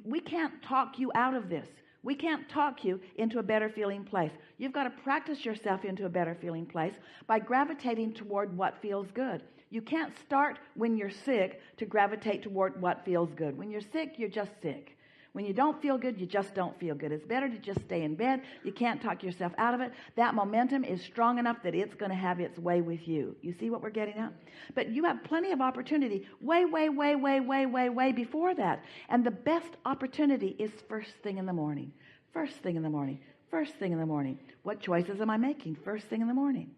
we can't talk you out of this. We can't talk you into a better feeling place. You've got to practice yourself into a better feeling place by gravitating toward what feels good. You can't start when you're sick to gravitate toward what feels good. When you're sick, you're just sick. When you don't feel good, you just don't feel good. It's better to just stay in bed. You can't talk yourself out of it. That momentum is strong enough that it's going to have its way with you. You see what we're getting at? But you have plenty of opportunity way before that. And the best opportunity is first thing in the morning. First thing in the morning. First thing in the morning. What choices am I making first thing in the morning?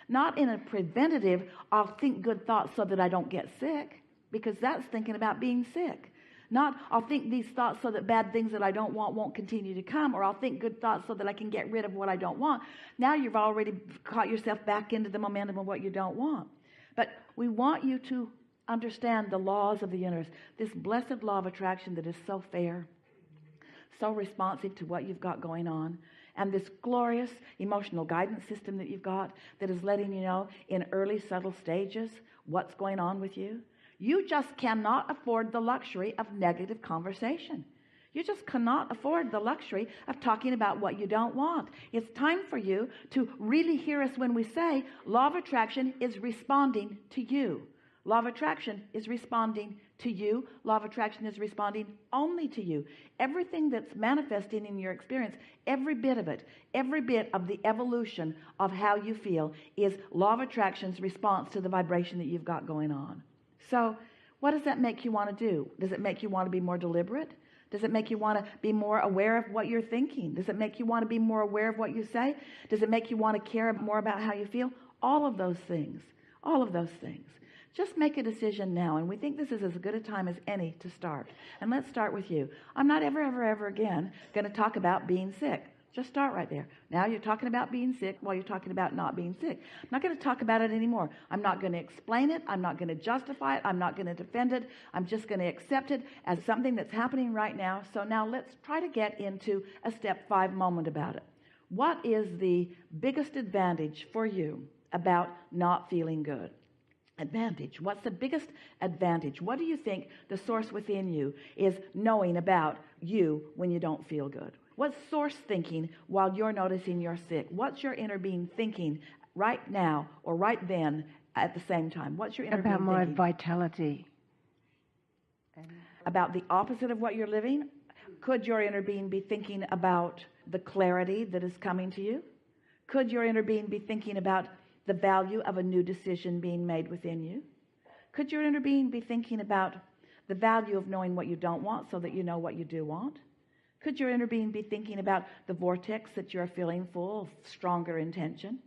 Not in a preventative, I'll think good thoughts so that I don't get sick, because that's thinking about being sick. Not, I'll think these thoughts so that bad things that I don't want won't continue to come, or I'll think good thoughts so that I can get rid of what I don't want. Now you've already caught yourself back into the momentum of what you don't want. But we want you to understand the laws of the universe, this blessed law of attraction that is so fair, so responsive to what you've got going on, and this glorious emotional guidance system that you've got that is letting you know in early subtle stages what's going on with you. You just cannot afford the luxury of negative conversation. You just cannot afford the luxury of talking about what you don't want. It's time for you to really hear us when we say law of attraction is responding to you. Law of attraction is responding to you. Law of attraction is responding only to you. Everything that's manifesting in your experience, every bit of it, every bit of the evolution of how you feel is law of attraction's response to the vibration that you've got going on. So what does that make you want to do? Does it make you want to be more deliberate? Does it make you want to be more aware of what you're thinking? Does it make you want to be more aware of what you say? Does it make you want to care more about how you feel? All of those things. All of those things. Just make a decision now, and we think this is as good a time as any to start. And let's start with you. I'm not ever again going to talk about being sick. Just start right there. Now you're talking about being sick while you're talking about not being sick. I'm not going to talk about it anymore. I'm not going to explain it. I'm not going to justify it. I'm not going to defend it. I'm just going to accept it as something that's happening right now. So now let's try to get into a step 5 moment about it. What is the biggest advantage for you about not feeling good? Advantage. What's the biggest advantage? What do you think the source within you is knowing about you when you don't feel good? What's source thinking while you're noticing you're sick? What's your inner being thinking right now or right then at the same time? What's your inner being thinking? About more vitality. About the opposite of what you're living? Could your inner being be thinking about the clarity that is coming to you? Could your inner being be thinking about the value of a new decision being made within you? Could your inner being be thinking about the value of knowing what you don't want so that you know what you do want? Could your inner being be thinking about the vortex that you're feeling full of stronger intention?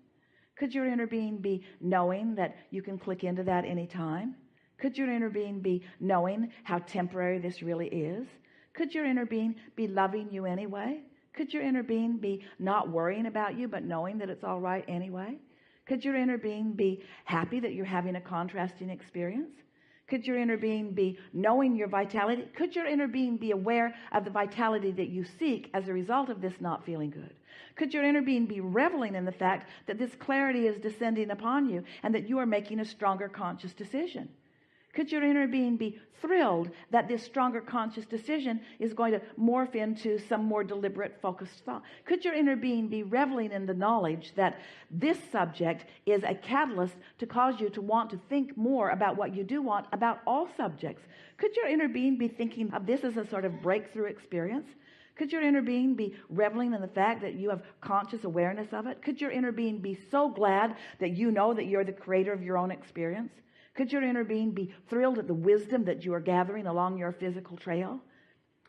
Could your inner being be knowing that you can click into that anytime? Could your inner being be knowing how temporary this really is? Could your inner being be loving you anyway? Could your inner being be not worrying about you but knowing that it's all right anyway? Could your inner being be happy that you're having a contrasting experience? Could your inner being be knowing your vitality? Could your inner being be aware of the vitality that you seek as a result of this not feeling good? Could your inner being be reveling in the fact that this clarity is descending upon you and that you are making a stronger conscious decision? Could your inner being be thrilled that this stronger conscious decision is going to morph into some more deliberate, focused thought? Could your inner being be reveling in the knowledge that this subject is a catalyst to cause you to want to think more about what you do want about all subjects? Could your inner being be thinking of this as a sort of breakthrough experience? Could your inner being be reveling in the fact that you have conscious awareness of it? Could your inner being be so glad that you know that you're the creator of your own experience? Could your inner being be thrilled at the wisdom that you are gathering along your physical trail?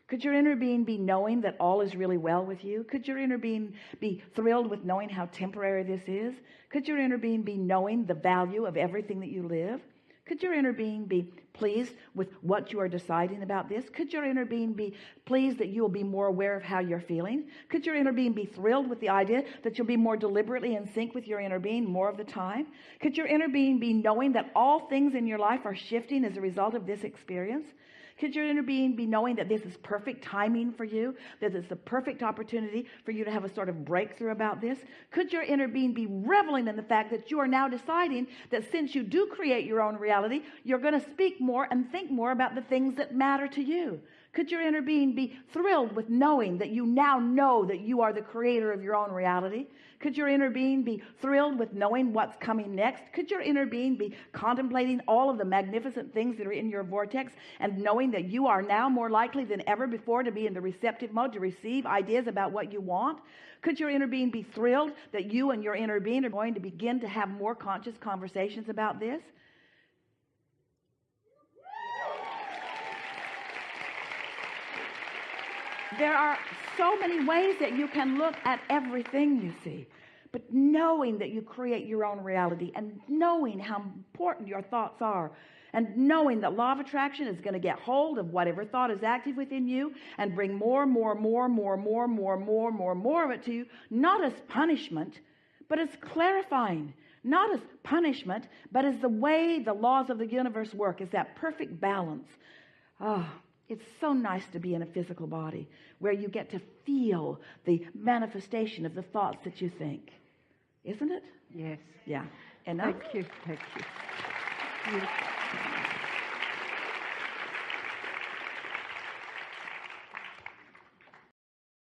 Could your inner being be knowing that all is really well with you? Could your inner being be thrilled with knowing how temporary this is? Could your inner being be knowing the value of everything that you live? Could your inner being be pleased with what you are deciding about this? Could your inner being be pleased that you will be more aware of how you're feeling? Could your inner being be thrilled with the idea that you'll be more deliberately in sync with your inner being more of the time? Could your inner being be knowing that all things in your life are shifting as a result of this experience? Could your inner being be knowing that this is perfect timing for you, that it's the perfect opportunity for you to have a sort of breakthrough about this? Could your inner being be reveling in the fact that you are now deciding that since you do create your own reality, you're going to speak more and think more about the things that matter to you? Could your inner being be thrilled with knowing that you now know that you are the creator of your own reality? Could your inner being be thrilled with knowing what's coming next? Could your inner being be contemplating all of the magnificent things that are in your vortex and knowing that you are now more likely than ever before to be in the receptive mode to receive ideas about what you want? Could your inner being be thrilled that you and your inner being are going to begin to have more conscious conversations about this? There are so many ways that you can look at everything you see. But knowing that you create your own reality and knowing how important your thoughts are and knowing that law of attraction is going to get hold of whatever thought is active within you and bring more of it to you, not as punishment, but as clarifying. Not as punishment, but as the way the laws of the universe work, is that perfect balance. It's so nice to be in a physical body where you get to feel the manifestation of the thoughts that you think. Isn't it? Yes. Yeah. Enough? Thank you. Thank you.